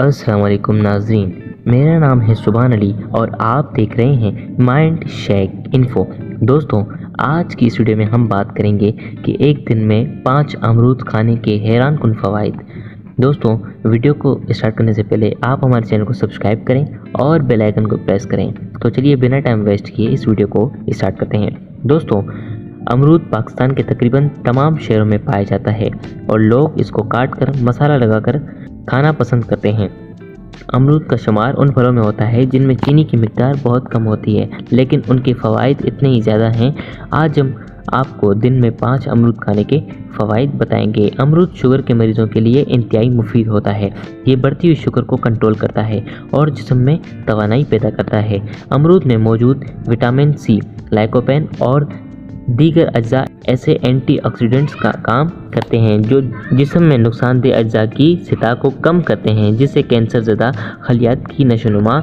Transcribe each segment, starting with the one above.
अस्सलाम वालेकुम नाज़रीन, मेरा नाम है सुभान अली और आप देख रहे हैं माइंड शेक इन्फो। दोस्तों, आज की इस वीडियो में हम बात करेंगे कि एक दिन में 5 अमरूद खाने के हैरान कुन फ़वाइद। दोस्तों, वीडियो को स्टार्ट करने से पहले आप हमारे चैनल को सब्सक्राइब करें और बेल आइकन को प्रेस करें। तो चलिए बिना टाइम वेस्ट किए इस वीडियो को स्टार्ट करते हैं। दोस्तों, अमरूद पाकिस्तान के तकरीबन तमाम शहरों में पाया जाता है और लोग इसको काट कर मसाला लगाकर खाना पसंद करते हैं। अमरूद का शुमार उन फलों में होता है जिनमें चीनी की मिकदार बहुत कम होती है, लेकिन उनके फ़वाइद इतने ही ज़्यादा हैं। आज हम आपको दिन में 5 अमरूद खाने के फ़वाइद बताएंगे। अमरूद शुगर के मरीज़ों के लिए इंतहाई मुफीद होता है। ये बढ़ती हुई शुगर को कंट्रोल करता है और जिस्म में तवानाई पैदा करता है। अमरूद में मौजूद विटामिन सी, लाइकोपेन और दीगर अज्जा ऐसे एंटीऑक्सीडेंट्स का काम करते हैं जो जिस्म में नुकसानदेह अज्जा की सतह को कम करते हैं, जिससे कैंसर ज़दा खलियात की नशोनुमा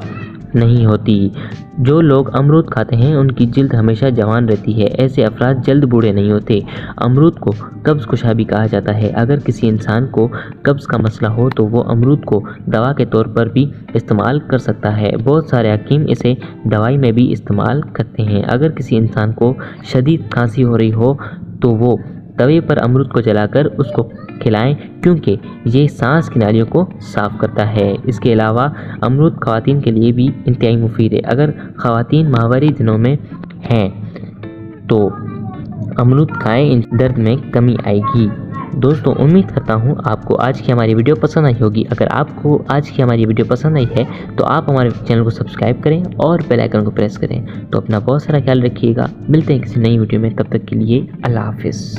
नहीं होती। जो लोग अमरूद खाते हैं उनकी जिल्द हमेशा जवान रहती है। ऐसे अफराद जल्द बूढ़े नहीं होते। अमरूद को कब्ज़ कुशा भी कहा जाता है। अगर किसी इंसान को कब्ज़ का मसला हो तो वो अमरूद को दवा के तौर पर भी इस्तेमाल कर सकता है। बहुत सारे हकीम इसे दवाई में भी इस्तेमाल करते हैं। अगर किसी इंसान को शदीद खांसी हो रही हो तो वो तवे पर अमरूद को जलाकर उसको खिलाएं, क्योंकि ये सांस की नालियों को साफ़ करता है। इसके अलावा अमरूद ख़वातीन के लिए भी इंतहाई मुफीद है। अगर ख़वातीन माहवारी दिनों में हैं तो अमरूद खाएं, इन दर्द में कमी आएगी। दोस्तों, उम्मीद करता हूँ आपको आज की हमारी वीडियो पसंद आई होगी। अगर आपको आज की हमारी वीडियो पसंद आई है तो आप हमारे चैनल को सब्सक्राइब करें और बेल आइकन को प्रेस करें। तो अपना बहुत सारा ख्याल रखिएगा। मिलते हैं किसी नई वीडियो में, तब तक के लिए अल्लाह हाफिज़।